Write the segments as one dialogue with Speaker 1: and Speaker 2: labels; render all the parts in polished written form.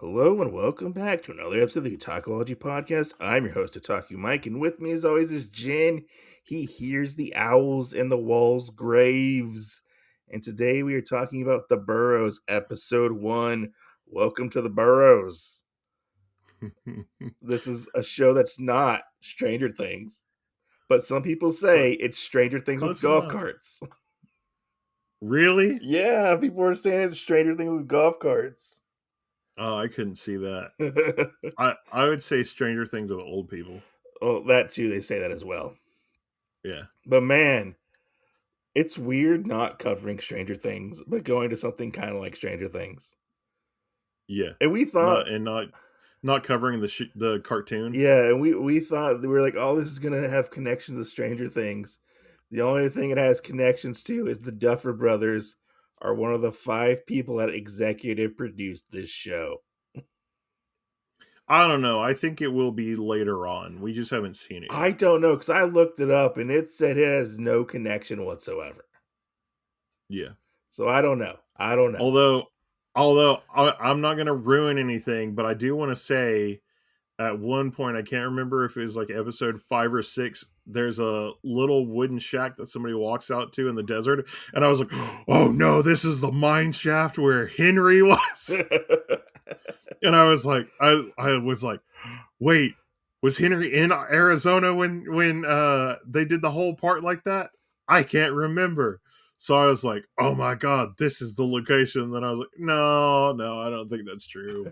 Speaker 1: Hello and welcome back to another episode of the Otakuology Podcast. I'm your host, Otaku Mike, and with me as always is Jin. He hears the owls in the walls' graves. And today we are talking about The Boroughs, Episode 1. Welcome to The Boroughs. This is a show that's not Stranger Things, but some people say it's Stranger Things with
Speaker 2: Close
Speaker 1: golf
Speaker 2: enough.
Speaker 1: carts.
Speaker 2: Really?
Speaker 1: Yeah, people are saying it's Stranger Things with golf carts.
Speaker 2: Oh, I couldn't see that. I would say Stranger Things with old people.
Speaker 1: Well, that too, they say that as well.
Speaker 2: Yeah.
Speaker 1: But man, it's weird not covering Stranger Things, but going to something kind of like Stranger Things.
Speaker 2: Yeah.
Speaker 1: And we thought,
Speaker 2: Not covering the cartoon.
Speaker 1: yeah, and we thought we were like, oh, this is gonna have connections to Stranger Things. The only thing it has connections to is the Duffer Brothers are one of the 5 people that executive produced this show.
Speaker 2: I don't know. I think it will be later on. We just haven't seen it yet.
Speaker 1: I don't know because I looked it up and it said it has no connection whatsoever.
Speaker 2: Yeah.
Speaker 1: So I don't know.
Speaker 2: Although I'm not going to ruin anything, but I do want to say at one point, I can't remember if it was like episode 5 or 6, there's a little wooden shack that somebody walks out to in the desert, and I was like, oh no, this is the mine shaft where Henry was. And I was like, wait, was Henry in Arizona when they did the whole part like that? I can't remember. So I was like, oh my god, this is the location. Then I was like, no, I don't think that's true.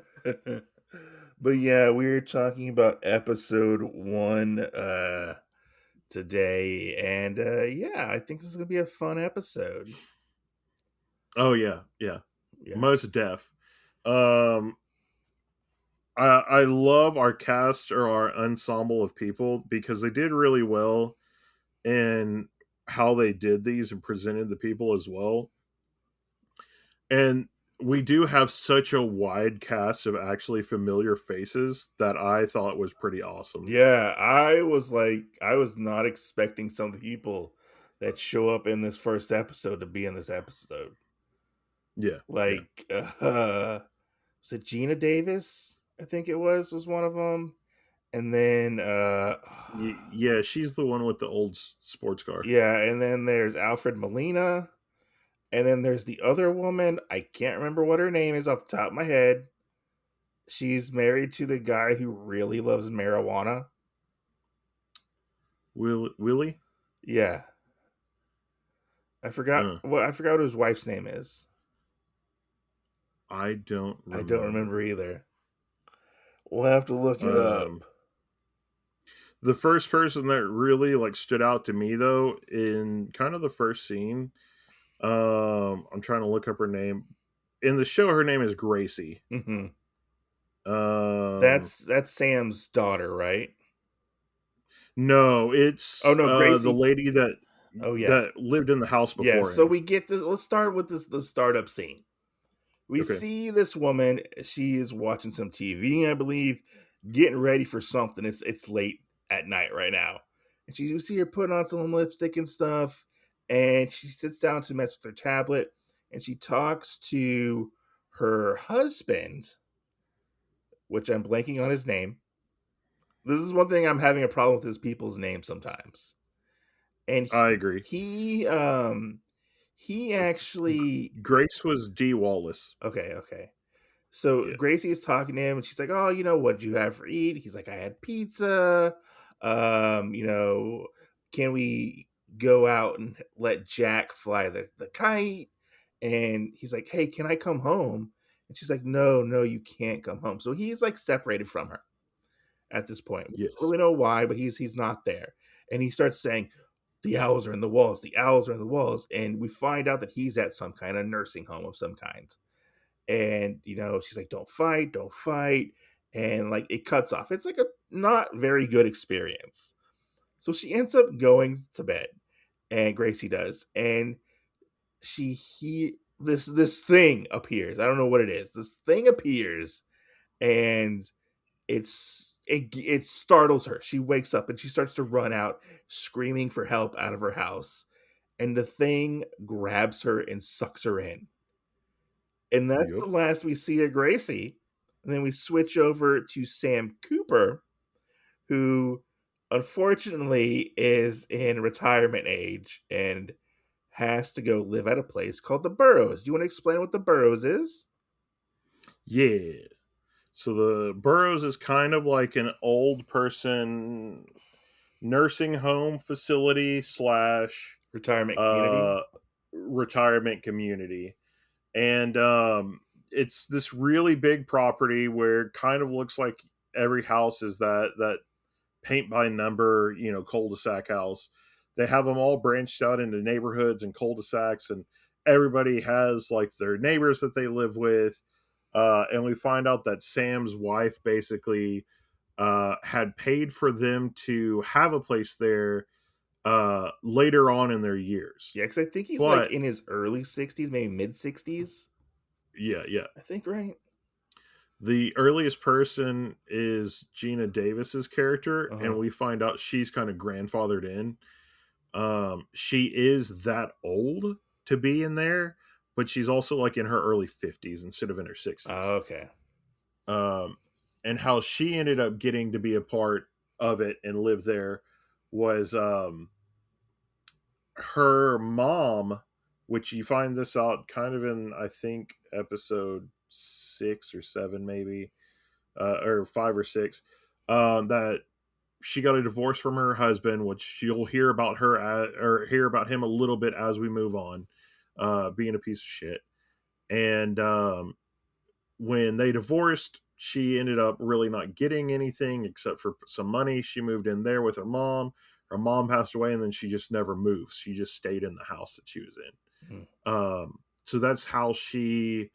Speaker 1: But yeah, we're talking about episode 1 today, and yeah, I think this is gonna be a fun episode.
Speaker 2: Oh yeah. Most deaf. I love our cast or our ensemble of people because they did really well in how they did these and presented the people as well. And we do have such a wide cast of actually familiar faces that I thought was pretty awesome.
Speaker 1: Yeah, I was not expecting some of the people that show up in this first episode to be in this episode.
Speaker 2: Yeah.
Speaker 1: Like, was it Gina Davis? I think it was one of them. And then,
Speaker 2: Yeah, she's the one with the old sports car.
Speaker 1: yeah, and then there's Alfred Molina. And then there's the other woman. I can't remember what her name is off the top of my head. She's married to the guy who really loves marijuana.
Speaker 2: Willie?
Speaker 1: Yeah. I forgot what his wife's name is.
Speaker 2: I don't remember.
Speaker 1: I don't remember either. We'll have to look it up.
Speaker 2: The first person that really like stood out to me though in kind of the first scene, I'm trying to look up her name. In the show, her name is Gracie.
Speaker 1: Mm-hmm. That's Sam's daughter, right?
Speaker 2: No, it's
Speaker 1: Gracie.
Speaker 2: the lady that that lived in the house before.
Speaker 1: Yeah, so we get this. Let's start with the startup scene. We see this woman. She is watching some TV, I believe, getting ready for something. It's late at night right now, and you see her putting on some lipstick and stuff. And she sits down to mess with her tablet, and she talks to her husband, which I'm blanking on his name. This is one thing I'm having a problem with his people's names sometimes. And
Speaker 2: I agree.
Speaker 1: He actually
Speaker 2: Grace was D. Wallace.
Speaker 1: Okay. So Gracie is talking to him, and she's like, "Oh, what did you have for eat?" He's like, "I had pizza. Can we go out and let Jack fly the kite?" And he's like, "Hey, can I come home?" And she's like, "No, you can't come home." So he's like separated from her at this point.
Speaker 2: Yes.
Speaker 1: We don't really know why, but he's not there. And he starts saying, "The owls are in the walls. The owls are in the walls." And we find out that he's at some kind of nursing home of some kind. And she's like, don't fight, and like it cuts off. It's like a not very good experience. So she ends up going to bed, and Gracie does, and this thing appears. I don't know what it is. This thing appears, and it startles her. She wakes up and she starts to run out screaming for help out of her house, and the thing grabs her and sucks her in. And that's the last we see of Gracie And then we switch over to Sam Cooper, who unfortunately is in retirement age and has to go live at a place called the Boroughs. Do you want to explain what the Boroughs is?
Speaker 2: Yeah. So the Boroughs is kind of like an old person nursing home facility slash
Speaker 1: Retirement community.
Speaker 2: uh retirement community. And it's this really big property where it kind of looks like every house is that paint by number, cul-de-sac house. They have them all branched out into neighborhoods and cul-de-sacs, and everybody has like their neighbors that they live with. And we find out that Sam's wife basically had paid for them to have a place there later on in their years.
Speaker 1: Yeah, because I think he's like
Speaker 2: But
Speaker 1: in his early 60s, maybe mid 60s.
Speaker 2: yeah.
Speaker 1: I think, right?
Speaker 2: The earliest person is Gina Davis's character,
Speaker 1: Uh
Speaker 2: and
Speaker 1: huh.
Speaker 2: we find out she's kind of grandfathered in. She is that old to be in there, but she's also like in her early 50s instead of in her 60s.
Speaker 1: Okay.
Speaker 2: Um, and how she ended up getting to be a part of it and live there was her mom, which you find this out kind of in, I think, episode 6 or 7, maybe, or 5 or 6, that she got a divorce from her husband, which you'll hear about her or hear about him a little bit as we move on, being a piece of shit. And when they divorced, she ended up really not getting anything except for some money. She moved in there with her mom. Her mom passed away, and then she just never moved. She just stayed in the house that she was
Speaker 1: Hmm.
Speaker 2: in. So that's how she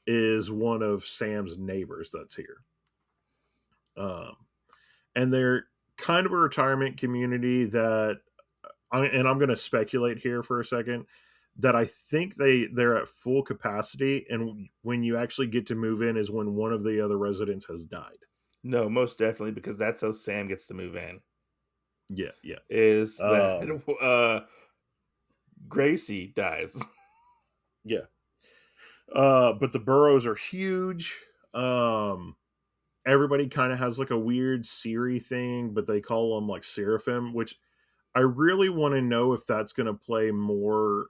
Speaker 2: is one of Sam's neighbors that's here. Um, and they're kind of a retirement community that, and I'm going to speculate here for a second, that I think they're at full capacity, and when you actually get to move in is when one of the other residents has died.
Speaker 1: No, most definitely, because that's how Sam gets to move in.
Speaker 2: Yeah.
Speaker 1: Is that
Speaker 2: Um,
Speaker 1: Gracie dies?
Speaker 2: yeah. But the Boroughs are huge. Everybody kind of has like a weird Siri thing, but they call them like Seraphim, which I really want to know if that's going to play more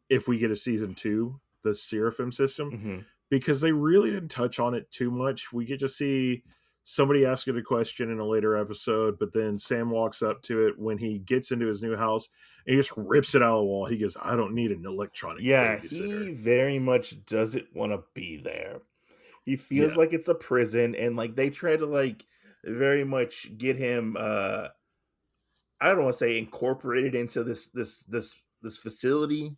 Speaker 2: if we get a season 2, the Seraphim system,
Speaker 1: Hmm.
Speaker 2: because they really didn't touch on it too much. We get to see somebody ask it a question in a later episode, but then Sam walks up to it when he gets into his new house and he just rips it out of the wall. He goes, "I don't need an electronic
Speaker 1: Yeah,
Speaker 2: babysitter."
Speaker 1: he very much doesn't want to be there. He feels
Speaker 2: Yeah,
Speaker 1: like it's a prison, and like they try to like very much get him. I don't want to say incorporated into this facility.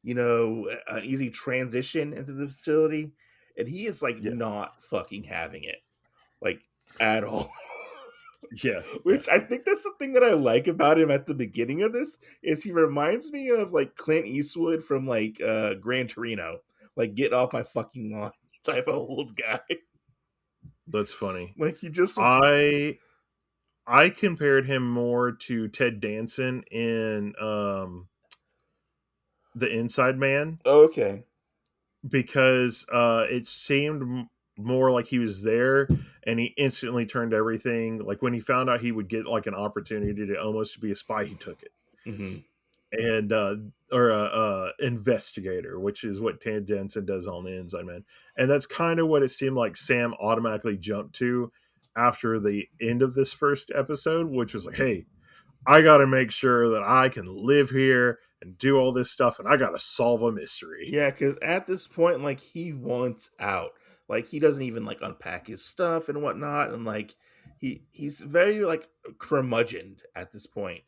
Speaker 1: An easy transition into the facility, and he is like
Speaker 2: yeah,
Speaker 1: not fucking having it, like at all.
Speaker 2: yeah.
Speaker 1: Which I think that's the thing that I like about him at the beginning of this is he reminds me of like Clint Eastwood from like Gran Torino, like get off my fucking lawn type of old guy.
Speaker 2: That's funny.
Speaker 1: Like he just
Speaker 2: I compared him more to Ted Danson in The Inside Man,
Speaker 1: okay.
Speaker 2: because it seemed more like he was there and he instantly turned everything. Like when he found out he would get like an opportunity to almost be a spy, he took it.
Speaker 1: Hmm.
Speaker 2: And or a investigator, which is what Ted Danson does on The Inside Man. And that's kind of what it seemed like Sam automatically jumped to after the end of this first episode, which was like, hey, I got to make sure that I can live here and do all this stuff, and I got to solve a mystery.
Speaker 1: Yeah, because at this point, like he wants out. Like he doesn't even like unpack his stuff and whatnot, and like he's very like curmudgeoned at this point.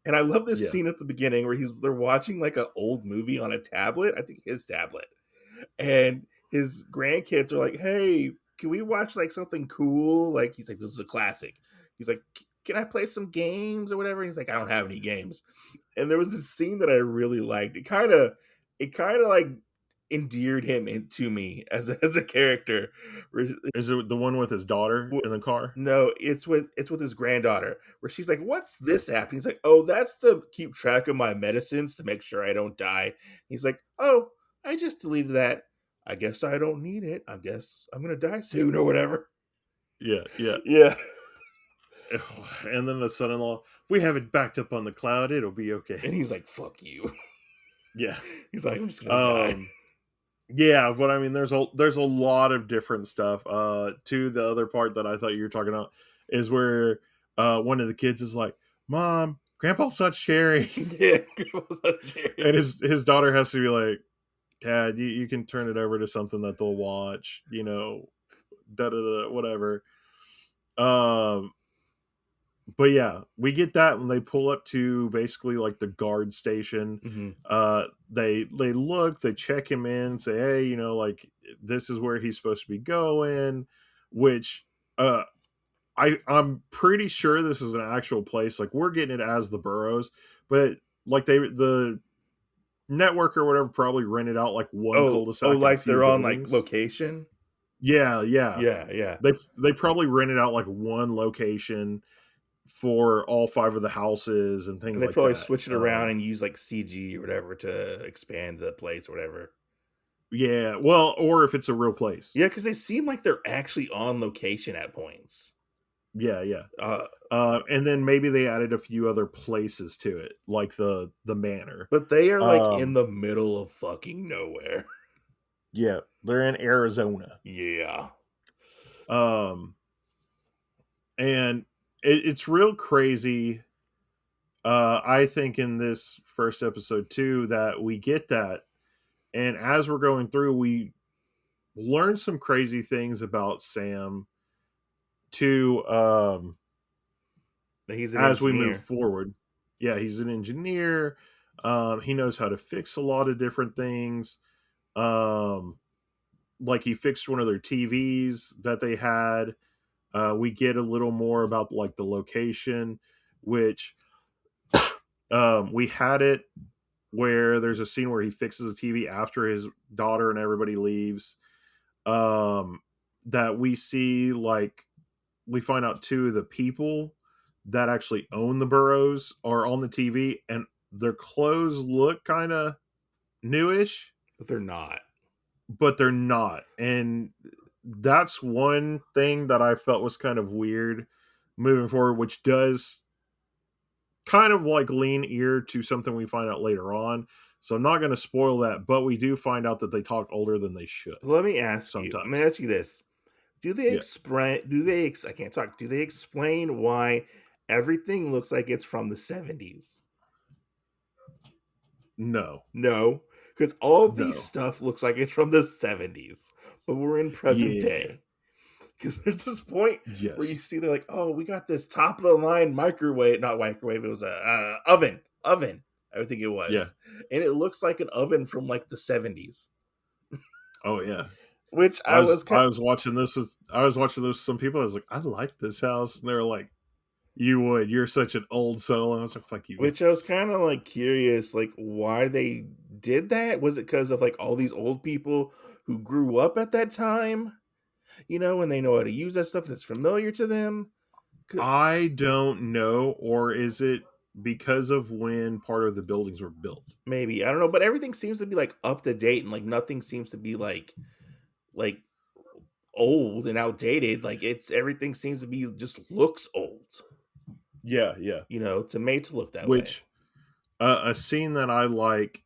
Speaker 1: And I love this
Speaker 2: Yeah,
Speaker 1: scene at the beginning where they're watching like an old movie on a tablet. I think his tablet, and his grandkids are like, "Hey, can we watch like something cool?" Like he's like, "This is a classic." He's like, "Can I play some games or whatever?" He's like, "I don't have any games." And there was this scene that I really liked. It kind of like endeared him into me as a character.
Speaker 2: is it the one with his daughter in the car?
Speaker 1: No, it's with his granddaughter where she's like, "What's this app?" And he's like, "Oh, that's to keep track of my medicines to make sure I don't die." He's like, "Oh, I just deleted that. I guess I don't need it. I guess I'm gonna die soon or whatever.
Speaker 2: Yeah, yeah.
Speaker 1: Yeah.
Speaker 2: And then the son-in-law, we have it backed up on the cloud. It'll be okay.
Speaker 1: And he's like, fuck you.
Speaker 2: Yeah.
Speaker 1: He's like, I'm just gonna die.
Speaker 2: Yeah, but I mean, there's a lot of different stuff. To the other part that I thought you were talking about is where one of the kids is like, "Mom, Grandpa's not sharing,"
Speaker 1: Yeah.
Speaker 2: and his daughter has to be like, "Dad, you can turn it over to something that they'll watch, da da da, whatever." Um, but yeah, we get that when they pull up to basically like the guard station.
Speaker 1: Mm-hmm.
Speaker 2: They look, they check him in, say, hey, like this is where he's supposed to be going, which I'm pretty sure this is an actual place. Like we're getting it as the Boroughs, but like the network or whatever probably rented out like one cul-de-sac and a
Speaker 1: like
Speaker 2: few
Speaker 1: they're on like
Speaker 2: buildings.
Speaker 1: location.
Speaker 2: Yeah, yeah.
Speaker 1: Yeah.
Speaker 2: They probably rented out like one location for all 5 of the houses and
Speaker 1: And
Speaker 2: things
Speaker 1: they
Speaker 2: like
Speaker 1: probably
Speaker 2: that.
Speaker 1: switch it around and use like CG or whatever to expand the place or whatever.
Speaker 2: Yeah, well, or if it's a real place.
Speaker 1: Yeah, because they seem like they're actually on location at points.
Speaker 2: Yeah, yeah.
Speaker 1: Uh,
Speaker 2: And then maybe they added a few other places to it, like the manor.
Speaker 1: but they are like in the middle of fucking nowhere.
Speaker 2: Yeah, they're in Arizona.
Speaker 1: Yeah.
Speaker 2: And it's real crazy. I think in this first episode too that we get that, and as we're going through, we learn some crazy things about Sam. To
Speaker 1: He's an
Speaker 2: as we move
Speaker 1: engineer.
Speaker 2: forward, yeah, he's an engineer. He knows how to fix a lot of different things. Like he fixed one of their TVs that they had. We get a little more about like the location, which we had it where there's a scene where he fixes a TV after his daughter and everybody leaves. That we see, like, we find out 2 of the people that actually own the Boroughs are on the TV, and their clothes look kind of newish,
Speaker 1: But they're not.
Speaker 2: but they're not. And that's one thing that I felt was kind of weird moving forward, which does kind of like lean ear to something we find out later on. So I'm not going to spoil that, but we do find out that they talk older than they should.
Speaker 1: Let me ask you.
Speaker 2: Sometimes.
Speaker 1: Let me ask you this: Do they
Speaker 2: Yeah.
Speaker 1: explain? I can't talk. Do they explain why everything looks like it's from the 70s?
Speaker 2: No.
Speaker 1: No, because all
Speaker 2: No.
Speaker 1: these stuff looks like it's from the 70s, but we're in present
Speaker 2: Yeah.
Speaker 1: day. Because there's this point
Speaker 2: Yes.
Speaker 1: where you see they're like, oh, we got this top of the line microwave, not microwave, it was a oven, I think it was.
Speaker 2: Yeah.
Speaker 1: And it looks like an oven from like the 70s.
Speaker 2: Oh yeah.
Speaker 1: Which
Speaker 2: I was watching this with some people. I was like, I like this house, and they were like, you would. You're such an old soul. And I was like, fuck you.
Speaker 1: Which I was kind of like curious, like why they did that. Was it because of like all these old people who grew up at that time, and they know how to use that stuff and it's familiar to them?
Speaker 2: I don't know, or is it because of when part of the buildings were built?
Speaker 1: Maybe, I don't know, but everything seems to be like up to date and like nothing seems to be like old and outdated. Like everything seems to be just looks old.
Speaker 2: Yeah.
Speaker 1: To made to look that
Speaker 2: Which
Speaker 1: way.
Speaker 2: A scene that I like,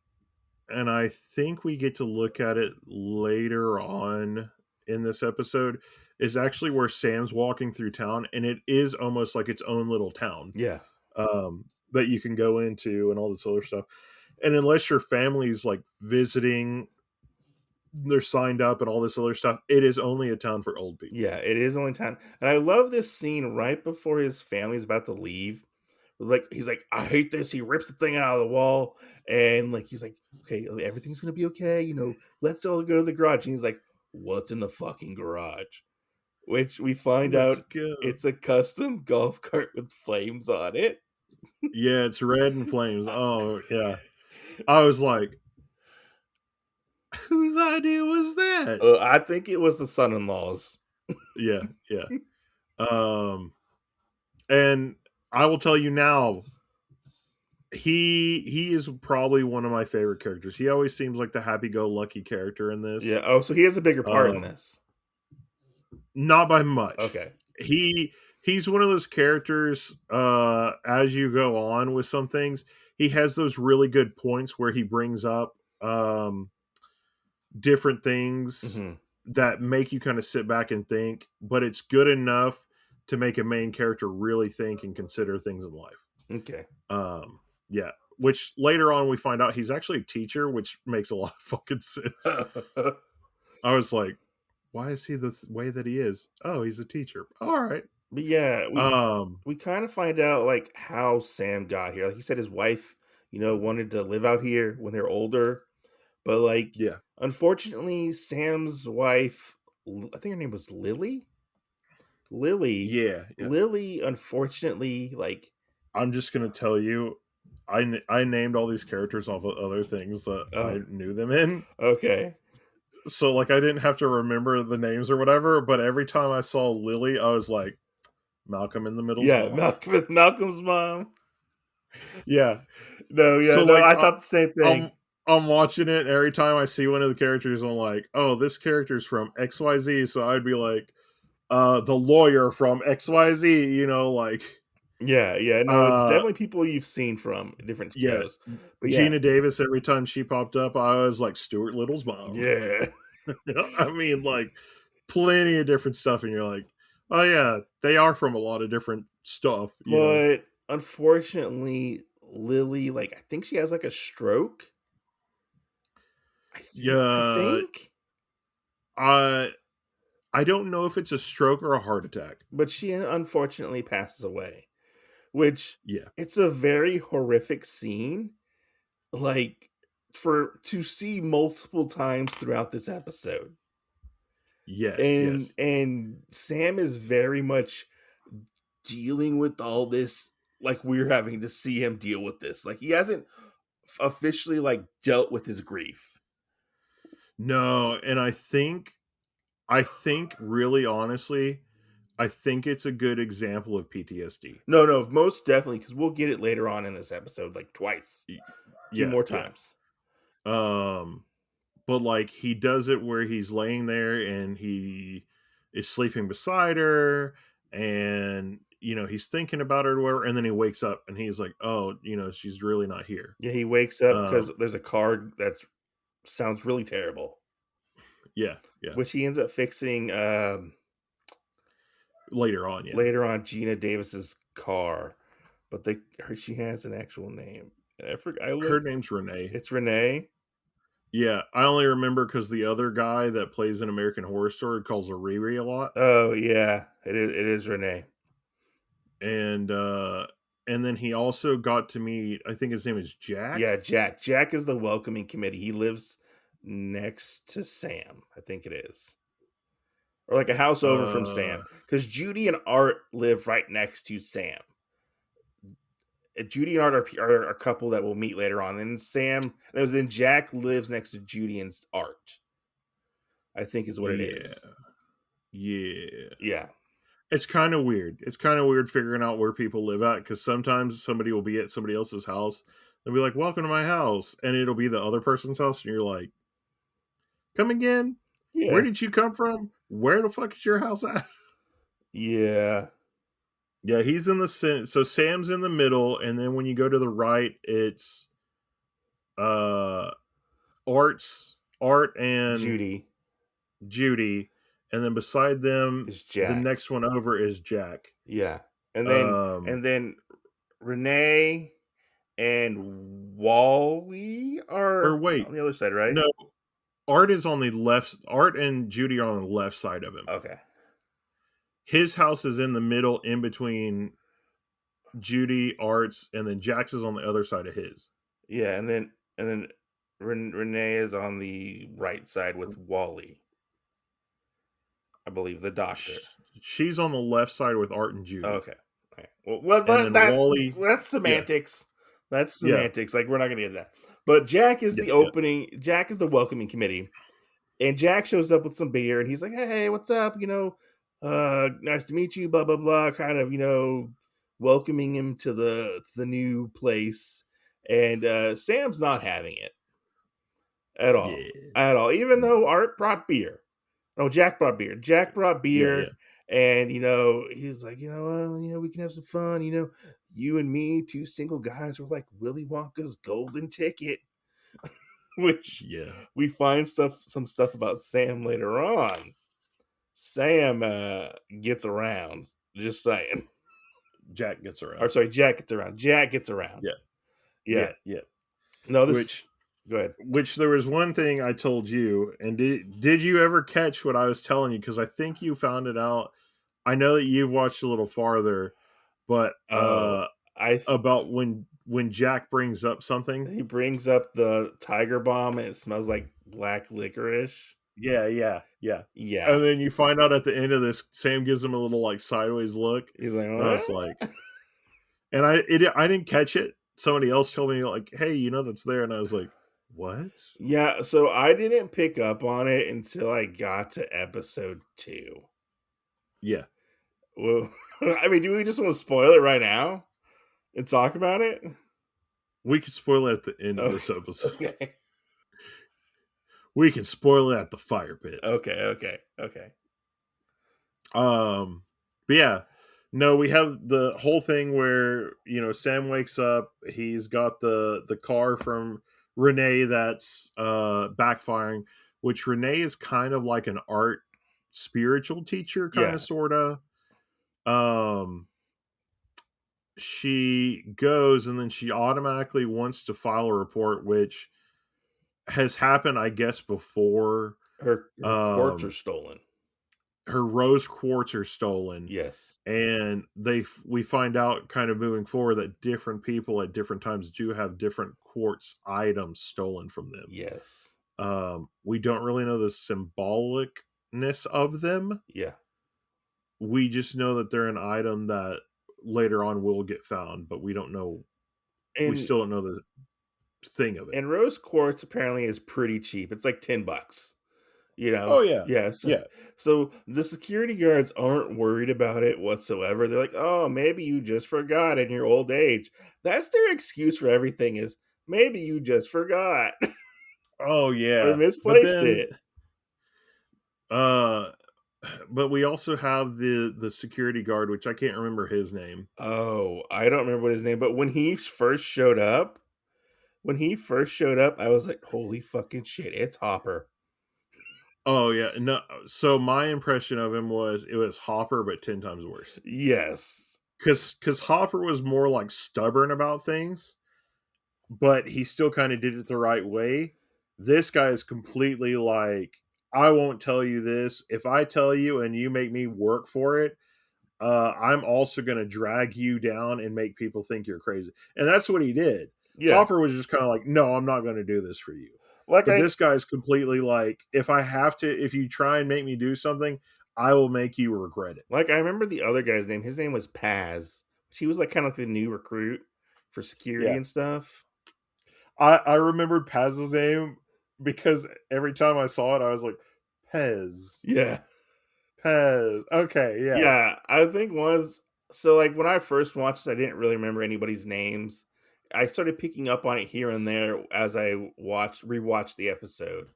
Speaker 2: and I think we get to look at it later on in this episode, is actually where Sam's walking through town, and it is almost like its own little town.
Speaker 1: Yeah.
Speaker 2: That you can go into and all this other stuff. And unless your family's like visiting, they're signed up and all this other stuff, it is only a town for old people.
Speaker 1: Yeah, it is only town. And I love this scene right before his family's about to leave. Like he's like, I hate this. He rips the thing out of the wall, and like he's like, okay, everything's gonna be okay. Let's all go to the garage. And he's like, what's in the fucking garage? Which we find out it's a custom golf cart with flames on it.
Speaker 2: Yeah, it's red and flames. Oh yeah, I was like, whose idea was that?
Speaker 1: I think it was the son-in-law's.
Speaker 2: Yeah. And I will tell you now, he is probably one of my favorite characters. He always seems like the happy-go-lucky character in this.
Speaker 1: Yeah. Oh, so he has a bigger part in
Speaker 2: Um,
Speaker 1: this.
Speaker 2: not by much.
Speaker 1: Okay.
Speaker 2: He's one of those characters. As you go on with some things, he has those really good points where he brings up different things
Speaker 1: Mm-hmm.
Speaker 2: that make you kind of sit back and think, but it's good enough to make a main character really think and consider things in life.
Speaker 1: Okay.
Speaker 2: Yeah. Which later on we find out he's actually a teacher, which makes a lot of fucking sense. I was like, why is he this way that he is? Oh, he's a teacher. All right.
Speaker 1: But yeah,
Speaker 2: Um,
Speaker 1: we kind of find out like how Sam got here. Like he said, his wife, wanted to live out here when they're older, but like
Speaker 2: yeah.
Speaker 1: unfortunately, Sam's wife, I think her name was Lily. Lily,
Speaker 2: Yeah. Yeah.
Speaker 1: Lily, unfortunately, like
Speaker 2: I'm just going to tell you, I named all these characters off of other things that
Speaker 1: oh,
Speaker 2: I knew them in.
Speaker 1: okay,
Speaker 2: So, like, I didn't have to remember the names or whatever, but every time I saw Lily, I was like, Malcolm in the Middle's
Speaker 1: yeah,
Speaker 2: mom.
Speaker 1: Malcolm's mom.
Speaker 2: Yeah.
Speaker 1: No, yeah,
Speaker 2: So,
Speaker 1: no,
Speaker 2: like,
Speaker 1: I thought the same thing.
Speaker 2: I'm watching it, and every time I see one of the characters, I'm like, oh, this character's from XYZ. So I'd be like, the lawyer from XYZ, like,
Speaker 1: Yeah, no, it's
Speaker 2: uh,
Speaker 1: definitely people you've seen from different
Speaker 2: yeah,
Speaker 1: shows. But yeah,
Speaker 2: Gina Davis, every time she popped up, I was like, Stuart Little's mom.
Speaker 1: yeah.
Speaker 2: I mean, like, plenty of different stuff, and you're like, oh, yeah, they are from a lot of different stuff.
Speaker 1: But unfortunately, Lily, like, I think she has like a stroke. I
Speaker 2: Yeah,
Speaker 1: think,
Speaker 2: I don't know if it's a stroke or a heart attack.
Speaker 1: but she unfortunately passes away, which
Speaker 2: Yeah.
Speaker 1: it's a very horrific scene. Like to see multiple times throughout this episode.
Speaker 2: Yes,
Speaker 1: And
Speaker 2: yes.
Speaker 1: and Sam is very much dealing with all this like we're having to see him deal with this. Like he hasn't officially like dealt with his grief.
Speaker 2: No, and I think really honestly, I think it's a good example of PTSD.
Speaker 1: No, most definitely because we'll get it later on in this episode, like twice, two
Speaker 2: Yeah,
Speaker 1: more
Speaker 2: yeah.
Speaker 1: times.
Speaker 2: Um but like he does it where he's laying there and he is sleeping beside her, and he's thinking about her or whatever, and then he wakes up and he's like, oh, she's really not here.
Speaker 1: Yeah, he wakes up because
Speaker 2: Um
Speaker 1: there's a car that sounds really terrible,
Speaker 2: yeah, yeah.
Speaker 1: which he ends up fixing
Speaker 2: Later on, yeah.
Speaker 1: later on. Gina Davis's car, but she has an actual name. I forgot.
Speaker 2: Her name's Renee.
Speaker 1: It's Renee.
Speaker 2: Yeah, I only remember because the other guy that plays in American Horror Story calls her Riri a lot.
Speaker 1: Oh yeah, it is. It is Renee.
Speaker 2: And then he also got to meet, I think his name is Jack.
Speaker 1: Yeah, Jack. Jack is the welcoming committee. He lives next to Sam. I think it is, or like a house over from
Speaker 2: Uh,
Speaker 1: Sam, because Judy and Art live right next to Sam. Judy and Art are a couple that we'll meet later on, and then Jack lives next to Judy and Art. I think is what it is.
Speaker 2: Yeah.
Speaker 1: Yeah.
Speaker 2: It's kind of weird. It's kind of weird figuring out where people live at, because sometimes somebody will be at somebody else's house. They'll be like, welcome to my house. And it'll be the other person's house. And you're like, come again? Where
Speaker 1: Yeah.
Speaker 2: did you come from? Where the fuck is your house at?
Speaker 1: Yeah.
Speaker 2: Yeah, he's in the center. So Sam's in the middle. And then when you go to the right, it's Art and Judy, and then beside them,
Speaker 1: Is
Speaker 2: the
Speaker 1: Jack.
Speaker 2: next one over is Jack.
Speaker 1: Yeah. And
Speaker 2: Um,
Speaker 1: then Renee and Wally
Speaker 2: or
Speaker 1: are
Speaker 2: wait,
Speaker 1: on the other side, right?
Speaker 2: no, Art is on the left. Art and Judy are on the left side of him.
Speaker 1: Okay.
Speaker 2: His house is in the middle, in between Judy, Art's, and then Jack's is on the other side of his.
Speaker 1: Yeah, and then Renee is on the right side with Wally. I believe the doctor.
Speaker 2: She's on the left side with Art and Judy.
Speaker 1: Okay. Okay. Well,
Speaker 2: And then Wally.
Speaker 1: that's semantics.
Speaker 2: Yeah.
Speaker 1: That's semantics. Like we're not gonna get that. But Jack is the opening. Jack is the welcoming committee, and Jack shows up with some beer, and he's like, "Hey, what's up? Nice to meet you." Blah blah blah. Kind of, welcoming him to the new place. and Sam's not having it at all,
Speaker 2: Yeah.
Speaker 1: at all. Even though Art brought beer, no, Jack brought beer. Jack brought
Speaker 2: Yeah, yeah.
Speaker 1: beer, and he's like, well, we can have some fun. You and me, two single guys, were like Willy Wonka's golden ticket, which
Speaker 2: Yeah.
Speaker 1: we find some stuff about Sam later on. Sam gets around. Just saying.
Speaker 2: Jack gets
Speaker 1: Or
Speaker 2: around.
Speaker 1: sorry, Jack gets around. Jack gets around.
Speaker 2: Yeah.
Speaker 1: Yeah.
Speaker 2: Yeah, yeah.
Speaker 1: No, this.
Speaker 2: Which
Speaker 1: Go ahead.
Speaker 2: there was one thing I told you, and did you ever catch what I was telling you? Because I think you found it out. I know that you've watched a little farther, but
Speaker 1: Oh,
Speaker 2: about when Jack brings up something.
Speaker 1: he brings up the tiger bomb and it smells like black licorice.
Speaker 2: Yeah, yeah, yeah.
Speaker 1: Yeah.
Speaker 2: And then you find out at the end of this, Sam gives him a little like sideways look,
Speaker 1: He's like,
Speaker 2: and I was
Speaker 1: what?
Speaker 2: like, and I didn't catch it. Somebody else told me like, hey, that's there, and I was like, what?
Speaker 1: Yeah, so I didn't pick up on it until I got to episode 2.
Speaker 2: Yeah,
Speaker 1: Well, I mean, do we just want to spoil it right now and talk about it?
Speaker 2: we could spoil it at the end of
Speaker 1: Okay.
Speaker 2: this episode.
Speaker 1: Okay.
Speaker 2: We can spoil it at the fire pit.
Speaker 1: Okay.
Speaker 2: But yeah, no, we have the whole thing where Sam wakes up. He's got the car from Renee that's backfiring, which Renee is kind of like an art spiritual teacher, kind
Speaker 1: Yeah.
Speaker 2: of sorta. She goes and then she automatically wants to file a report, which has happened, I guess, before.
Speaker 1: Her quartz are
Speaker 2: Um,
Speaker 1: stolen.
Speaker 2: her rose quartz are stolen,
Speaker 1: Yes.
Speaker 2: and we find out kind of moving forward that different people at different times do have different quartz items stolen from them.
Speaker 1: Yes.
Speaker 2: We don't really know the symbolicness of them.
Speaker 1: Yeah.
Speaker 2: We just know that they're an item that later on will get found, but we don't know. We
Speaker 1: And
Speaker 2: still don't know the thing of it.
Speaker 1: and rose quartz apparently is pretty cheap. It's like $10.
Speaker 2: Oh yeah,
Speaker 1: Yeah, so,
Speaker 2: yeah.
Speaker 1: so the security guards aren't worried about it whatsoever. They're like, oh, maybe you just forgot in your old age. That's their excuse for everything, is maybe you just forgot
Speaker 2: Oh
Speaker 1: or
Speaker 2: yeah. But
Speaker 1: misplaced
Speaker 2: then,
Speaker 1: it.
Speaker 2: uh, but we also have the security guard, which I can't remember his name.
Speaker 1: Oh, I don't remember what his name, but when he first showed up, I was like, holy fucking shit, it's Hopper.
Speaker 2: Oh yeah, no. So my impression of him was it was Hopper, but 10 times worse.
Speaker 1: Yes.
Speaker 2: Because Hopper was more like stubborn about things, but he still kind of did it the right way. This guy is completely like, I won't tell you this. If I tell you and you make me work for it, I'm also going to drag you down and make people think you're crazy. And that's what he did.
Speaker 1: Yeah.
Speaker 2: Hopper was just kind of like, no, I'm not going to do this for you.
Speaker 1: Like
Speaker 2: But
Speaker 1: I
Speaker 2: this guy's completely like, if you try and make me do something, I will make you regret it.
Speaker 1: like I remember the other guy's name. His name was Paz. She was like kind of the new recruit for security
Speaker 2: Yeah.
Speaker 1: and stuff.
Speaker 2: I remembered Paz's name because every time I saw it, I was like, Pez.
Speaker 1: Yeah.
Speaker 2: Pez. Okay, yeah.
Speaker 1: Yeah, I think once. So like when I first watched this, I didn't really remember anybody's names. I started picking up on it here and there as I rewatched the episode.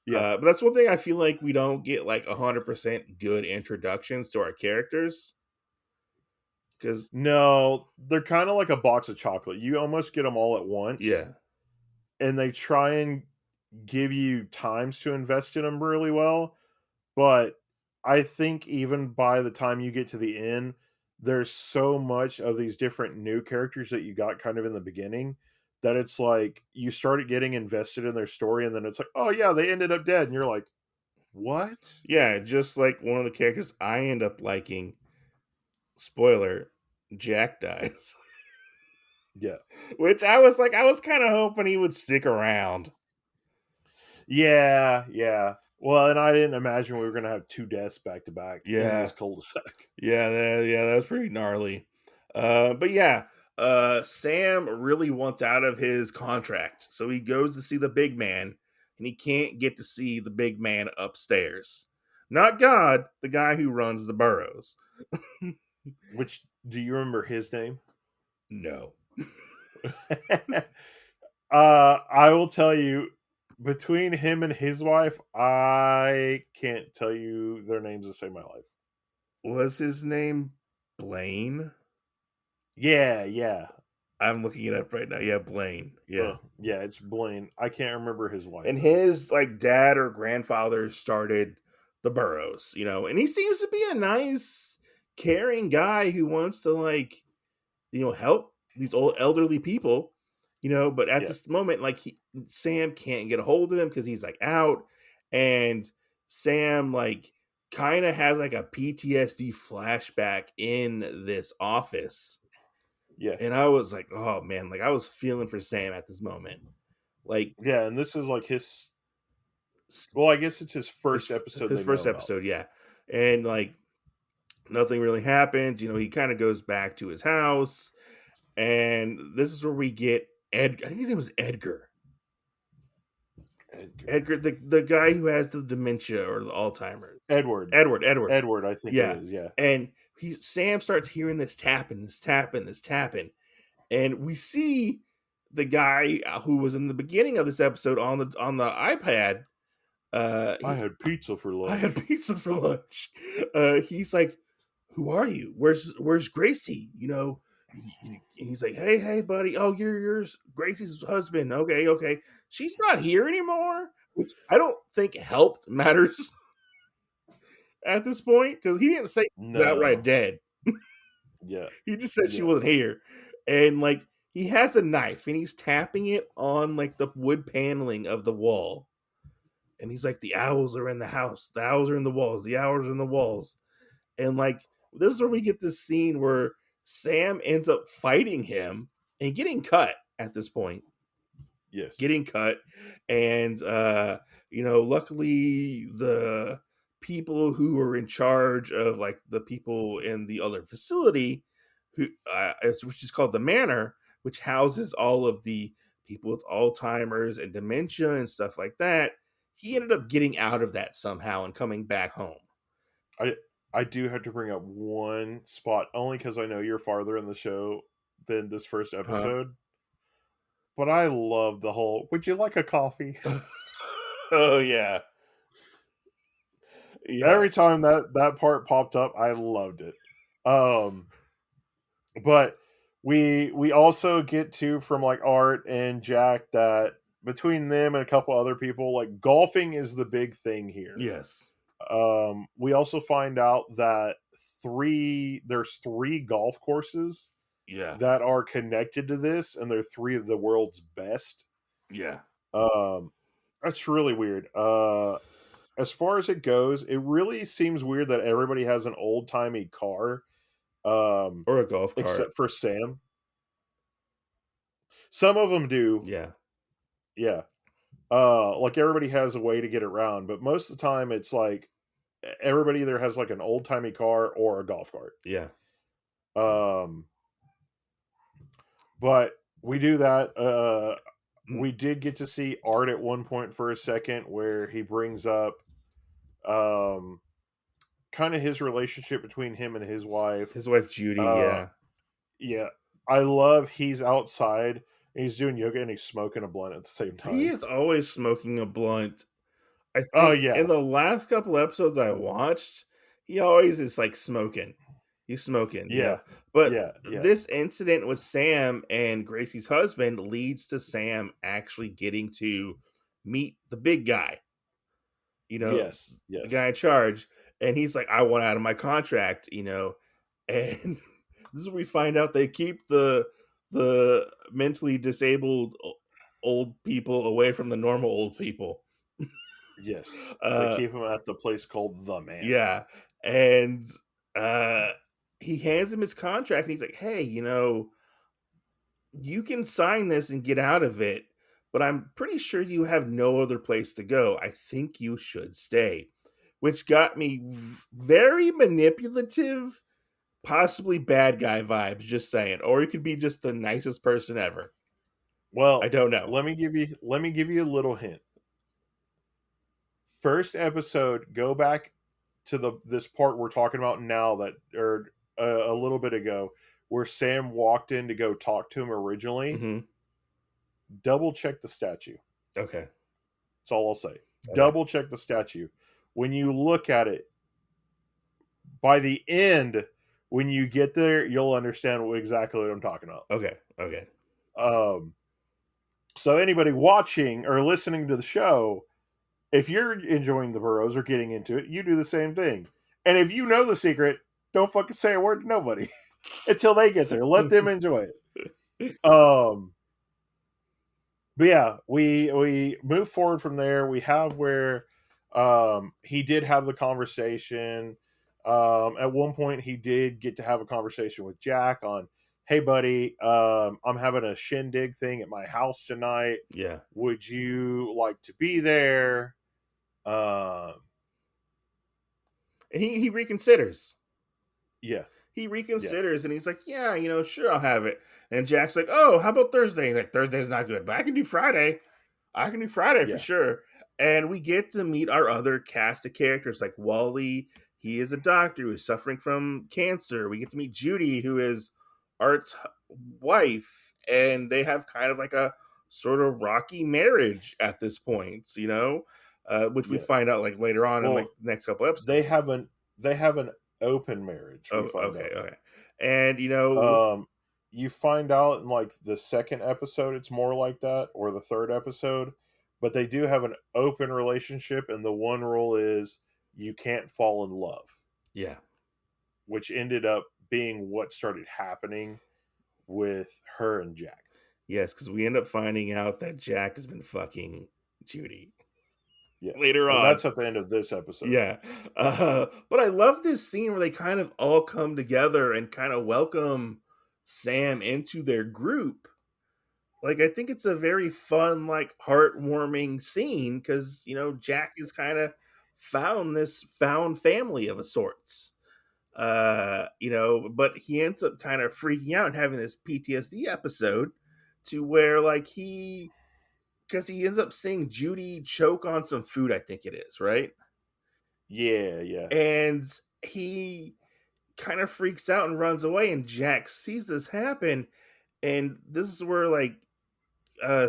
Speaker 2: Yeah.
Speaker 1: But that's one thing I feel like we don't get like 100% good introductions to our characters. Because
Speaker 2: No, they're kind of like a box of chocolate. You almost get them all at once,
Speaker 1: yeah,
Speaker 2: and they try and give you times to invest in them really well. But I think even by the time you get to the end, there's so much of these different new characters that you got kind of in the beginning that it's like you started getting invested in their story, and then it's like, oh yeah, they ended up dead, and you're like, what?
Speaker 1: yeah, just like one of the characters I end up liking. Spoiler: Jack dies.
Speaker 2: Yeah.
Speaker 1: Which I was kind of hoping he would stick around.
Speaker 2: Yeah, yeah. Well, and I didn't imagine we were going to have 2 deaths back to back in
Speaker 1: Yeah,
Speaker 2: this cul-de-sac.
Speaker 1: yeah, that's pretty gnarly. But yeah, Sam really wants out of his contract, so he goes to see the big man, and he can't get to see the big man upstairs. Not God, the guy who runs the Boroughs.
Speaker 2: Which, do you remember his name?
Speaker 1: No.
Speaker 2: I will tell you, between him and his wife, I can't tell you their names to save my life.
Speaker 1: Was his name Blaine?
Speaker 2: Yeah, yeah.
Speaker 1: I'm looking it up right now. Yeah, Blaine. Yeah.
Speaker 2: Yeah, it's Blaine. I can't remember his wife
Speaker 1: And
Speaker 2: though.
Speaker 1: his like dad or grandfather started the Boroughs, and he seems to be a nice, caring guy who wants to help these old elderly people, but at
Speaker 2: Yeah,
Speaker 1: this moment, like Sam can't get a hold of him because he's like out, and Sam like kind of has like a PTSD flashback in this office.
Speaker 2: yeah,
Speaker 1: And I was like, oh man, like I was feeling for Sam at this moment. Like
Speaker 2: yeah. And this is like his. Well, I guess it's his first episode
Speaker 1: his
Speaker 2: they know
Speaker 1: first
Speaker 2: about.
Speaker 1: episode, yeah. And like nothing really happens, he kind of goes back to his house, and this is where we get Ed. I think his name was Edgar.
Speaker 2: Edgar,
Speaker 1: Edgar, the guy who has the dementia or the Alzheimer's.
Speaker 2: Edward,
Speaker 1: Edward.
Speaker 2: Edward. I think it
Speaker 1: Yeah.
Speaker 2: is. Yeah,
Speaker 1: And Sam starts hearing this tapping, this tapping, this tapping. And we see the guy who was in the beginning of this episode on the iPad.
Speaker 2: I
Speaker 1: He
Speaker 2: had pizza for
Speaker 1: I had
Speaker 2: lunch.
Speaker 1: pizza for lunch. He's like, "Who are you? Where's Gracie?" And he's like, "Hey, buddy. Oh, you're Gracie's husband. Okay. She's not here anymore." Which I don't think helped matters at this point because he didn't say she was outright
Speaker 2: No.
Speaker 1: dead.
Speaker 2: Yeah,
Speaker 1: He just said she
Speaker 2: yeah,
Speaker 1: wasn't here, and like he has a knife and he's tapping it on like the wood paneling of the wall, and he's like, "The owls are in the house. The owls are in the walls. The owls are in the walls." And like this is where we get this scene where Sam ends up fighting him and getting cut at this point.
Speaker 2: yes.
Speaker 1: Getting cut. And luckily the people who are in charge of like the people in the other facility who which is called the Manor, which houses all of the people with Alzheimer's and dementia and stuff like that. He ended up getting out of that somehow and coming back home.
Speaker 2: I I do have to bring up one spot only because I know you're farther in the show than this first
Speaker 1: Huh?
Speaker 2: episode. But I love the whole. Would you like a coffee?
Speaker 1: Oh yeah. Yeah.
Speaker 2: Every time that part popped up, I loved it. Um, but we also get to from like Art and Jack that between them and a couple other people, like golfing is the big thing here.
Speaker 1: Yes.
Speaker 2: We also find out that there's three golf courses
Speaker 1: Yeah.
Speaker 2: that are connected to this, and they're three of the world's best.
Speaker 1: Yeah.
Speaker 2: Um, that's really weird. As far as it goes, it really seems weird that everybody has an old timey car,
Speaker 1: Or a golf cart.
Speaker 2: except for Sam. Some of them do,
Speaker 1: Yeah.
Speaker 2: yeah. Like everybody has a way to get around, but most of the time it's like everybody either has like an old timey car or a golf cart.
Speaker 1: Yeah.
Speaker 2: Um, but we do that.
Speaker 1: Mm.
Speaker 2: We did get to see Art at one point for a second where he brings up um kind of his relationship between him and his wife.
Speaker 1: His wife Judy,
Speaker 2: Uh
Speaker 1: yeah.
Speaker 2: yeah. I love he's outside and he's doing yoga and he's smoking a blunt at the same
Speaker 1: He
Speaker 2: time.
Speaker 1: is always smoking a blunt. I
Speaker 2: Oh
Speaker 1: think in
Speaker 2: yeah.
Speaker 1: the last couple episodes I watched, he always is like smoking. He's smoking.
Speaker 2: Yeah.
Speaker 1: But
Speaker 2: Yeah. Yeah.
Speaker 1: this incident with Sam and Gracie's husband leads to Sam actually getting to meet the big guy, you know,
Speaker 2: Yes.
Speaker 1: the guy
Speaker 2: Yes.
Speaker 1: in charge. And he's like, I want out of my contract. And this is where we find out they keep the mentally disabled old people away from the normal old people.
Speaker 2: Yes. They
Speaker 1: Uh
Speaker 2: keep him at the place called the Manor.
Speaker 1: yeah. And uh he hands him his contract and he's like, "Hey, you can sign this and get out of it, but I'm pretty sure you have no other place to go. I think you should stay." Which got me very manipulative, possibly bad guy vibes, just saying. Or he could be just the nicest person ever. I
Speaker 2: Well,
Speaker 1: don't know.
Speaker 2: let me give you a little hint. First episode, go back to this part we're talking about now that or a little bit ago where Sam walked in to go talk to him originally,
Speaker 1: Mm-hmm.
Speaker 2: double check the statue.
Speaker 1: Okay.
Speaker 2: That's all I'll say.
Speaker 1: Okay.
Speaker 2: Double check the statue. When you look at it, by the end, when you get there, you'll understand exactly what I'm talking about.
Speaker 1: Okay. Okay.
Speaker 2: Um, so anybody watching or listening to the show, if you're enjoying the Boroughs or getting into it, you do the same thing. And if you know the secret, don't fucking say a word to nobody until they get there. Let them enjoy it. But yeah, we move forward from there. We have where he did have the conversation. At one point, he did get to have a conversation with Jack on, "Hey, buddy, I'm having a shindig thing at my house tonight.
Speaker 1: Yeah.
Speaker 2: Would you like to be there?" Um,
Speaker 1: And he reconsiders.
Speaker 2: yeah,
Speaker 1: He
Speaker 2: yeah,
Speaker 1: reconsiders and he's like, yeah, sure, I'll have it. And Jack's like, oh, how about Thursday? He's like, Thursday's not good, but I can do Friday. I can do Friday for
Speaker 2: yeah,
Speaker 1: sure. And we get to meet our other cast of characters like Wally. He is a doctor who's suffering from cancer. We get to meet Judy, who is Art's wife. And they have kind of like a sort of rocky marriage at this point, which we
Speaker 2: yeah.
Speaker 1: find out like later on in like
Speaker 2: Well,
Speaker 1: the next couple episodes.
Speaker 2: they have an they have an open marriage. We
Speaker 1: Oh,
Speaker 2: find
Speaker 1: okay,
Speaker 2: out.
Speaker 1: okay. And
Speaker 2: You find out in like the second episode, it's more like that, or the third episode, but they do have an open relationship, and the one rule is you can't fall in love,
Speaker 1: yeah.
Speaker 2: which ended up being what started happening with her and Jack.
Speaker 1: Yes, because we end up finding out that Jack has been fucking Judy
Speaker 2: Yeah,
Speaker 1: later
Speaker 2: and
Speaker 1: on.
Speaker 2: that's at the end of this episode.
Speaker 1: Yeah. But I love this scene where they kind of all come together and kind of welcome Sam into their group. Like, I think it's a very fun, like, heartwarming scene because, Jack has kind of found this found family of a sorts. But he ends up kind of freaking out and having this PTSD episode to where, like, because he ends up seeing Judy choke on some food, I think it is, right?
Speaker 2: Yeah, yeah,
Speaker 1: And he kind of freaks out and runs away, and Jack sees this happen. And this is where, like,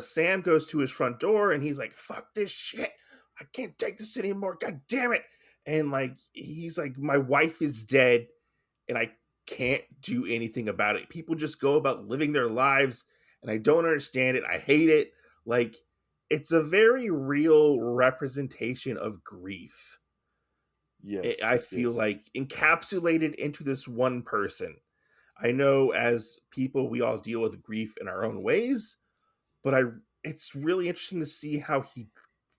Speaker 1: Sam goes to his front door and he's like, fuck this shit. I can't take this anymore. God damn it. And, like, he's like, my wife is dead and I can't do anything about it. People just go about living their lives and I don't understand it. I hate it. Like, it's a very real representation of grief.
Speaker 2: yes,
Speaker 1: I feel
Speaker 2: yes,
Speaker 1: like encapsulated into this one person. I know as people, we all deal with grief in our own ways, but it's really interesting to see how he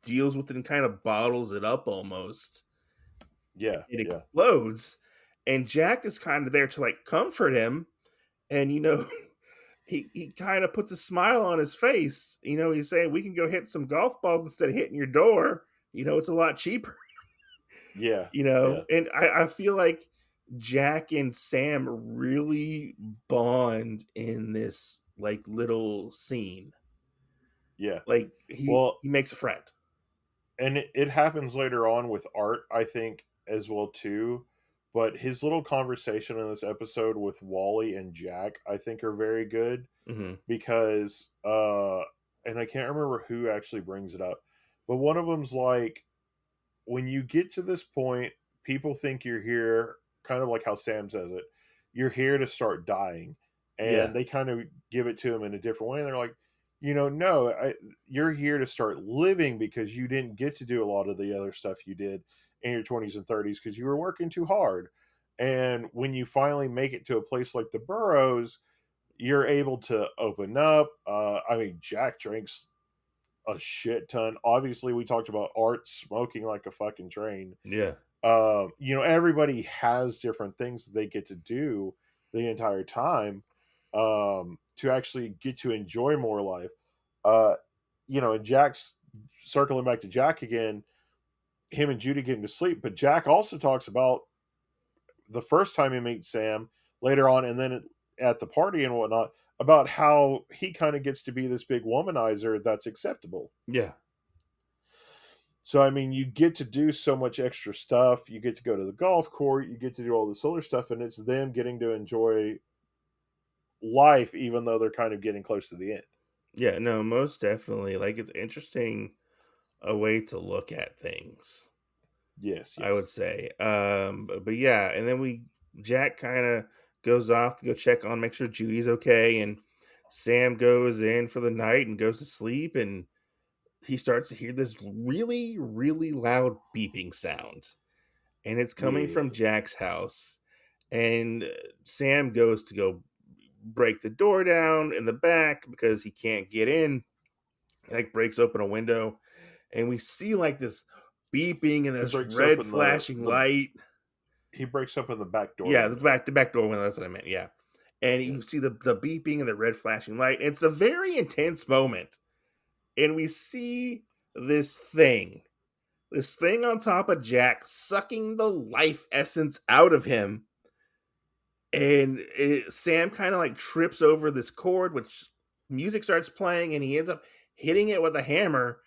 Speaker 1: deals with it and kind of bottles it up almost.
Speaker 2: yeah,
Speaker 1: It
Speaker 2: yeah,
Speaker 1: explodes. And Jack is kind of there to like comfort him. And he kind of puts a smile on his face. He's saying we can go hit some golf balls instead of hitting your door. It's a lot cheaper.
Speaker 2: yeah, yeah,
Speaker 1: And I feel like Jack and Sam really bond in this like little scene.
Speaker 2: yeah.
Speaker 1: Like he
Speaker 2: Well,
Speaker 1: he makes a friend.
Speaker 2: and it happens later on with Art, I think, as well too. But his little conversation in this episode with Wally and Jack, I think, are very good
Speaker 1: Hmm.
Speaker 2: because, and I can't remember who actually brings it up, but one of them's like, when you get to this point, people think you're here, kind of like how Sam says it, you're here to start dying.
Speaker 1: Yeah,
Speaker 2: And they kind of give it to him in a different way. And they're like, no, you're here to start living because you didn't get to do a lot of the other stuff you did in your 20s and 30s because you were working too hard. And when you finally make it to a place like the Burrows, you're able to open up. I mean, Jack drinks a shit ton. Obviously, we talked about Art smoking like a fucking train.
Speaker 1: yeah,
Speaker 2: Everybody has different things they get to do the entire time to actually get to enjoy more life. Uh, and Jack's circling back to Jack again, him and Judy getting to sleep, but Jack also talks about the first time he meets Sam later on, and then at the party and whatnot, about how he kind of gets to be this big womanizer that's acceptable.
Speaker 1: yeah,
Speaker 2: So I mean, you get to do so much extra stuff. You get to go to the golf court. You get to do all this other stuff, and it's them getting to enjoy life, even though they're kind of getting close to the end.
Speaker 1: Yeah, no, most definitely. Like it's interesting a way to look at things,
Speaker 2: Yes,
Speaker 1: I
Speaker 2: yes,
Speaker 1: would say. But yeah, and then Jack kind of goes off to go check on, make sure Judy's okay, and Sam goes in for the night and goes to sleep, and he starts to hear this really, really loud beeping sound, and it's coming
Speaker 2: yeah.
Speaker 1: from Jack's house. And Sam goes to go break the door down in the back because he can't get in. He, like, breaks open a window, and we see like this beeping and
Speaker 2: He
Speaker 1: this
Speaker 2: breaks
Speaker 1: red
Speaker 2: open
Speaker 1: flashing light.
Speaker 2: he breaks open the back door
Speaker 1: Yeah,
Speaker 2: window.
Speaker 1: the back door window. That's what I meant. Yeah, and you
Speaker 2: Yes,
Speaker 1: see the beeping and the red flashing light. It's a very intense moment, and we see this thing, this thing on top of Jack, sucking the life essence out of him. And Sam kind of like trips over this cord, which music starts playing, and he ends up hitting it with a hammer.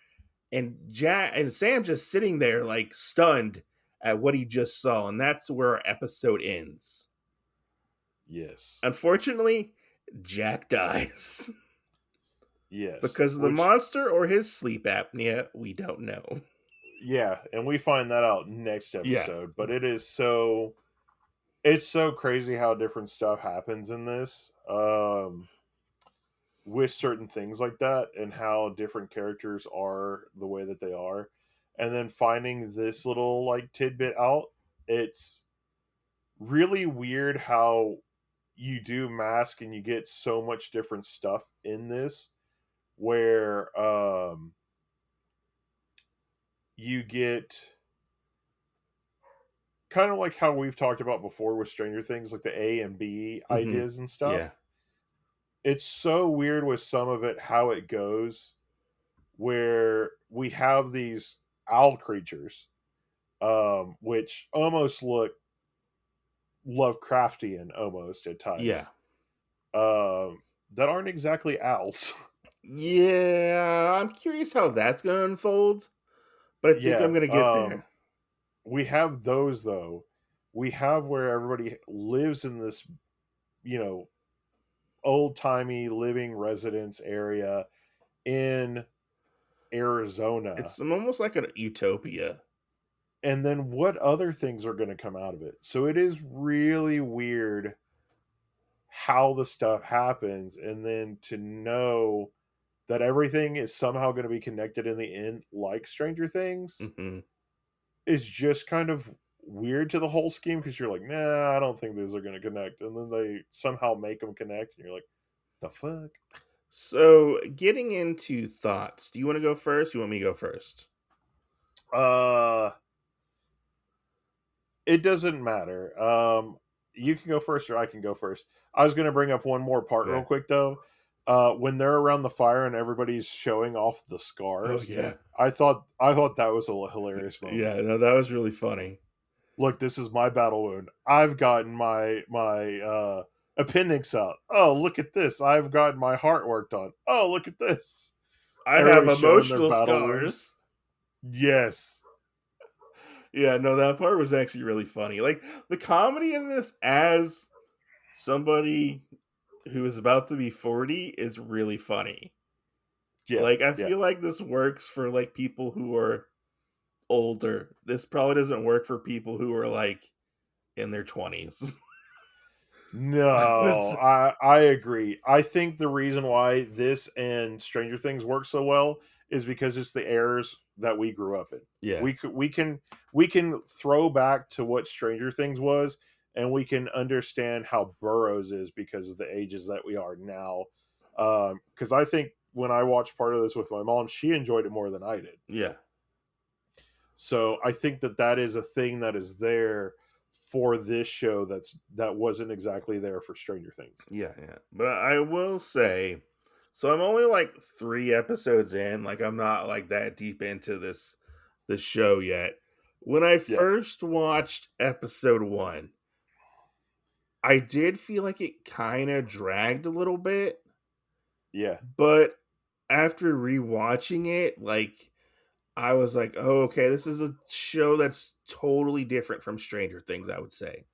Speaker 1: And Jack and Sam just sitting there like stunned at what he just saw, and that's where our episode ends.
Speaker 2: yes,
Speaker 1: Unfortunately, Jack dies
Speaker 2: yes.
Speaker 1: because of the
Speaker 2: Which,
Speaker 1: monster or his sleep apnea. We don't know.
Speaker 2: yeah, and we find that out next
Speaker 1: Yeah.
Speaker 2: episode. But it's so crazy how different stuff happens in this. With certain things like that, and how different characters are the way that they are, and then finding this little like tidbit out, it's really weird how you do mask and you get so much different stuff in this, where you get kind of like how we've talked about before with Stranger Things, like the A and B
Speaker 1: Hmm.
Speaker 2: ideas and
Speaker 1: Yeah.
Speaker 2: stuff. It's so weird with some of it how it goes, where we have these owl creatures, which almost look Lovecraftian almost at
Speaker 1: Yeah.
Speaker 2: times, that aren't exactly owls.
Speaker 1: Yeah. I'm curious how that's going to unfold, but I think I'm
Speaker 2: Yeah,
Speaker 1: going to get there.
Speaker 2: we have those though. We have where everybody lives in this, you know, old timey living residence area in Arizona.
Speaker 1: It's almost like a utopia.
Speaker 2: And then what other things are going to come out of it? So it is really weird how the stuff happens, and then to know that everything is somehow going to be connected in the end, like Stranger Things,
Speaker 1: Hmm.
Speaker 2: is just kind of weird to the whole scheme, because you're like, nah, I don't think these are going to connect, and then they somehow make them connect, and you're like, the fuck.
Speaker 1: So, getting into thoughts, do you want to go first? You want me to go first?
Speaker 2: Uh, it doesn't matter. You can go first, or I can go first. I was going to bring up one more part real
Speaker 1: Yeah.
Speaker 2: quick though. When they're around the fire and everybody's showing off the
Speaker 1: Oh,
Speaker 2: scars,
Speaker 1: yeah.
Speaker 2: I thought that was a hilarious moment.
Speaker 1: Yeah, no, that was really funny.
Speaker 2: Look, this is my battle wound. I've gotten my appendix out. Oh, look at this. I've gotten my heart worked on. Oh, look at this.
Speaker 1: I have
Speaker 2: Everybody's showing their
Speaker 1: emotional
Speaker 2: battle wounds.
Speaker 1: scars.
Speaker 2: Yes.
Speaker 1: Yeah, no, that part was actually really funny. Like, the comedy in this as somebody who is about to be 40 is really funny.
Speaker 2: Yeah.
Speaker 1: Like, I
Speaker 2: Yeah.
Speaker 1: feel like this works for, like, people who are older. This probably doesn't work for people who are, like, in their 20s.
Speaker 2: No,
Speaker 1: That's
Speaker 2: I agree. I think the reason why this and Stranger Things work so well is because it's the eras that we grew up in.
Speaker 1: yeah.
Speaker 2: We can throw back to what Stranger Things was, and we can understand how Burroughs is because of the ages that we are now. Because I think when I watched part of this with my mom, she enjoyed it more than I did.
Speaker 1: Yeah.
Speaker 2: So I think that that is a thing that is there for this show that wasn't exactly there for Stranger Things.
Speaker 1: Yeah, yeah. But I will say, so I'm only like 3 episodes in. Like I'm not like that deep into this show yet. When I
Speaker 2: Yeah,
Speaker 1: first watched episode 1, I did feel like it kind of dragged a little bit,
Speaker 2: yeah,
Speaker 1: but after rewatching it, like I was like, oh, okay, this is a show that's totally different from Stranger Things, I would say.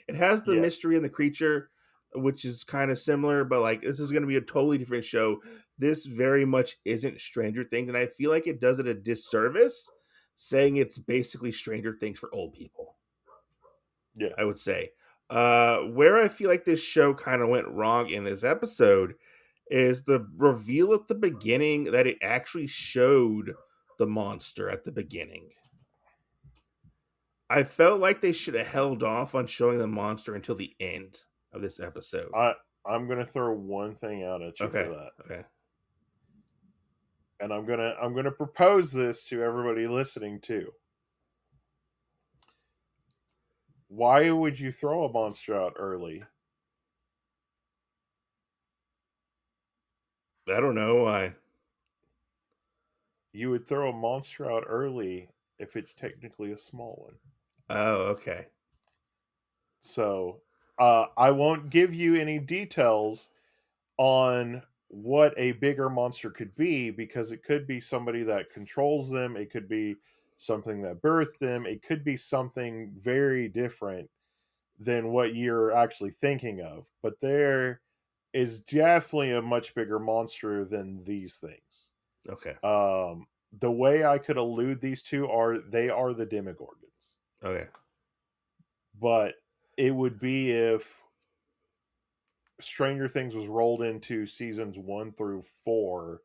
Speaker 1: It has the
Speaker 2: yeah,
Speaker 1: mystery and the creature, which is kind of similar, but like this is going to be a totally different show. This very much isn't Stranger Things, and I feel like it does it a disservice saying it's basically Stranger Things for old people.
Speaker 2: Yeah.
Speaker 1: I would say. Where I feel like this show kind of went wrong in this episode is the reveal at the beginning that it actually showed the monster at the beginning. I felt like they should have held off on showing the monster until the end of this episode.
Speaker 2: I'm gonna throw one thing out at you for
Speaker 1: Okay.
Speaker 2: that,
Speaker 1: Okay.
Speaker 2: and I'm gonna propose this to everybody listening too. Why would you throw a monster out early?
Speaker 1: I don't know why.
Speaker 2: You would throw a monster out early if it's technically a small one.
Speaker 1: Oh, okay.
Speaker 2: So I won't give you any details on what a bigger monster could be because it could be somebody that controls them, it could be something that birthed them, it could be something very different than what you're actually thinking of. But there is definitely a much bigger monster than these things.
Speaker 1: Okay.
Speaker 2: The way I could allude these two are they are the Demogorgons.
Speaker 1: Okay.
Speaker 2: But it would be if Stranger Things was rolled into seasons 1 through 4,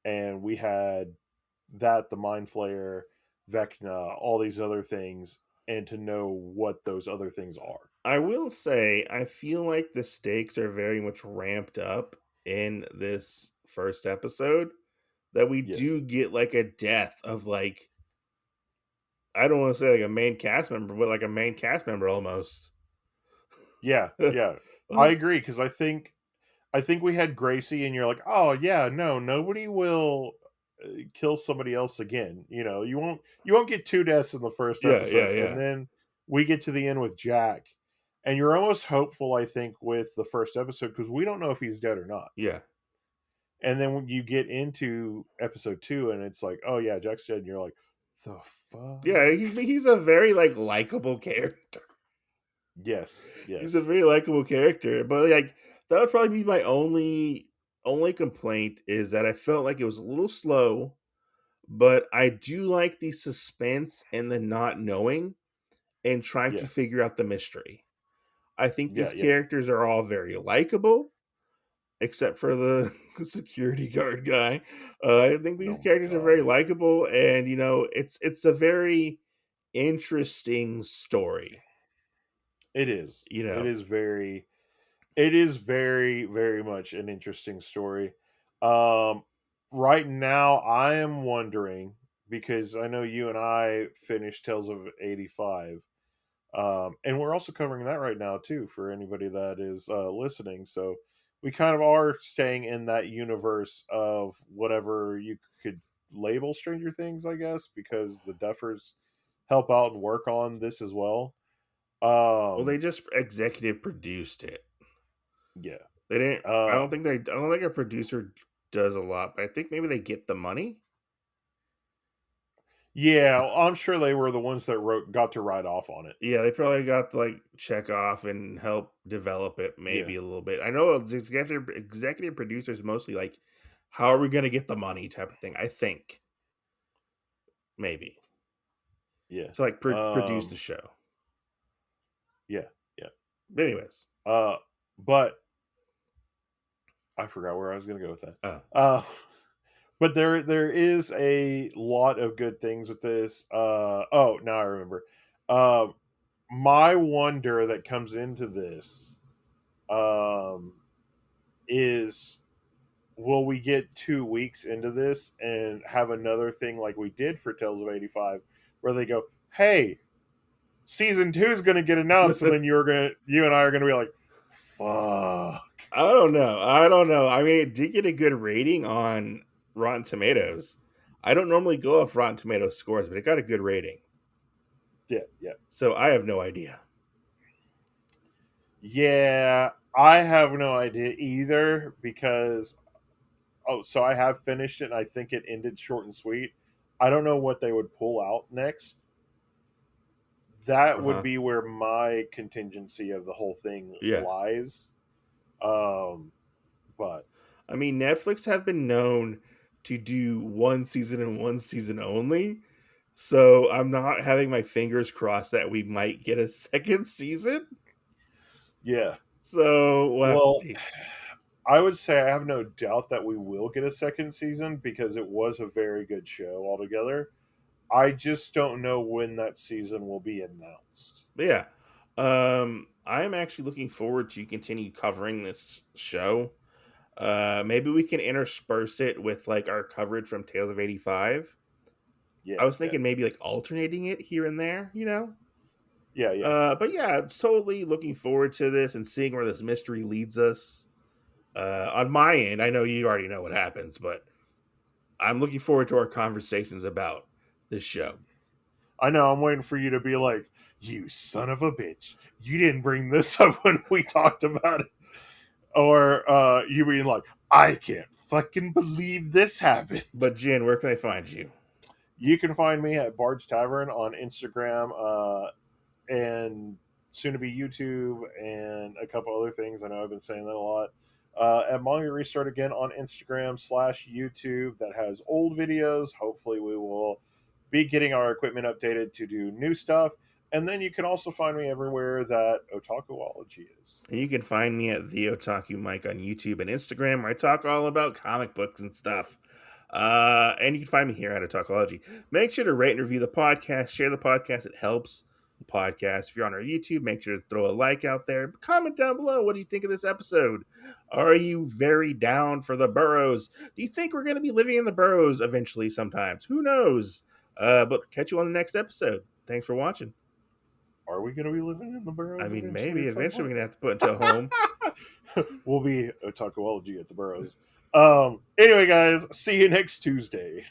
Speaker 2: and we had that, the Mind Flayer, Vecna, all these other things, and to know what those other things are.
Speaker 1: I will say, I feel like the stakes are very much ramped up in this first episode. That we
Speaker 2: Yes.
Speaker 1: do get like a death of like, I don't want to say like a main cast member, but like a main cast member almost.
Speaker 2: Yeah, yeah. I agree because I think we had Gracie, and you're like, oh yeah, no, nobody will kill somebody else again. You won't get two deaths in the first
Speaker 1: Yeah, yeah,
Speaker 2: episode, and
Speaker 1: yeah,
Speaker 2: then we get to the end with Jack, and you're almost hopeful, I think, with the first episode because we don't know if he's dead or not.
Speaker 1: yeah,
Speaker 2: And then when you get into episode 2, and it's like, oh yeah, Jack's dead, and you're like, the
Speaker 1: yeah.
Speaker 2: fuck?
Speaker 1: He's a very like likable character.
Speaker 2: Yes,
Speaker 1: He's a
Speaker 2: yes,
Speaker 1: very likable character, but like that would probably be my only complaint is that I felt like it was a little slow, but I do like the suspense and the not knowing and trying to
Speaker 2: yeah,
Speaker 1: figure out the mystery. I think
Speaker 2: yeah,
Speaker 1: these
Speaker 2: yeah.
Speaker 1: characters are all very likable, except for the security guard guy. I think these
Speaker 2: Oh my
Speaker 1: characters are very
Speaker 2: god.
Speaker 1: likable, and it's a very interesting story.
Speaker 2: It is.
Speaker 1: You
Speaker 2: It
Speaker 1: know,
Speaker 2: is very it is very, very much an interesting story. Um right now I am wondering because I know you and I finished Tales of 85. And we're also covering that right now too for anybody that is listening. So we kind of are staying in that universe of whatever you could label Stranger Things, I guess, because the Duffers help out and work on this as well.
Speaker 1: well, they
Speaker 2: Um,
Speaker 1: just executive produced it.
Speaker 2: yeah.
Speaker 1: They didn't. I
Speaker 2: Uh,
Speaker 1: don't think they. I don't think a producer does a lot, but I think maybe they get the money.
Speaker 2: yeah, I'm sure they were the ones that got to write off on it.
Speaker 1: Yeah, they probably got to like check off and help develop it
Speaker 2: Yeah,
Speaker 1: maybe a little bit. I know the executive producers mostly like, how are we going to get the money type of thing. I think maybe
Speaker 2: yeah.
Speaker 1: to like produce the show.
Speaker 2: Yeah, yeah.
Speaker 1: But anyways,
Speaker 2: Uh, but I forgot where I was going to go with that.
Speaker 1: oh,
Speaker 2: But there is a lot of good things with this. Oh, now I remember. Uh, my wonder that comes into this um, is will we get 2 weeks into this and have another thing like we did for Tales of 85 where they go, hey, season 2 is going to get announced, and then you and I are going to be like, fuck.
Speaker 1: I don't know. I don't know. I mean, it did get a good rating on Rotten Tomatoes. I don't normally go off Rotten Tomatoes scores, but it got a good rating.
Speaker 2: Yeah, yeah.
Speaker 1: So I have no idea.
Speaker 2: Yeah, I have no idea either because so I have finished it and I think it ended short and sweet. I don't know what they would pull out next. That
Speaker 1: Uh
Speaker 2: would
Speaker 1: huh.
Speaker 2: be where my contingency of the whole thing
Speaker 1: Yeah.
Speaker 2: lies. But
Speaker 1: I mean, Netflix have been known to do one season and one season only. So I'm not having my fingers crossed that we might get a second season.
Speaker 2: yeah,
Speaker 1: So we'll have to
Speaker 2: well,
Speaker 1: see.
Speaker 2: I would say I have no doubt that we will get a second season because it was a very good show altogether. I just don't know when that season will be announced.
Speaker 1: But yeah, I'm actually looking forward to continue covering this show. Maybe we can intersperse it with like our coverage from Tales of '85. I
Speaker 2: Yeah,
Speaker 1: was
Speaker 2: yeah,
Speaker 1: thinking maybe like alternating it here and there, you know.
Speaker 2: yeah, yeah.
Speaker 1: But yeah, I'm totally looking forward to this and seeing where this mystery leads us. On my end, I know you already know what happens, but I'm looking forward to our conversations about this show.
Speaker 2: I know. I'm waiting for you to be like, "You son of a bitch! You didn't bring this up when we talked about it," or you being like, "I can't fucking believe this happened."
Speaker 1: But Jen, where can I find you?
Speaker 2: You can find me at Bard's Tavern on Instagram, and soon to be YouTube and a couple other things. I know I've been saying that a lot. At Manga Restart again on Instagram/YouTube that has old videos. Hopefully, we will be getting our equipment updated to do new stuff. And then you can also find me everywhere that Otakuology is.
Speaker 1: And you can find me at the Otaku Mike on YouTube and Instagram, where I talk all about comic books and stuff. And you can find me here at Otakology. Make sure to rate and review the podcast, share the podcast. It helps the podcast. If you're on our YouTube, make sure to throw a like out there. Comment down below. What do you think of this episode? Are you very down for the Boroughs? Do you think we're going to be living in the Boroughs eventually sometimes? Who knows? But catch you on the next episode. Thanks for watching.
Speaker 2: Are we going to be living in the
Speaker 1: I
Speaker 2: Boroughs
Speaker 1: mean,
Speaker 2: eventually
Speaker 1: maybe
Speaker 2: at some
Speaker 1: eventually we're
Speaker 2: point?
Speaker 1: going to have to put into a home.
Speaker 2: We'll be Otakuology at the Boroughs. Anyway, guys, see you next Tuesday.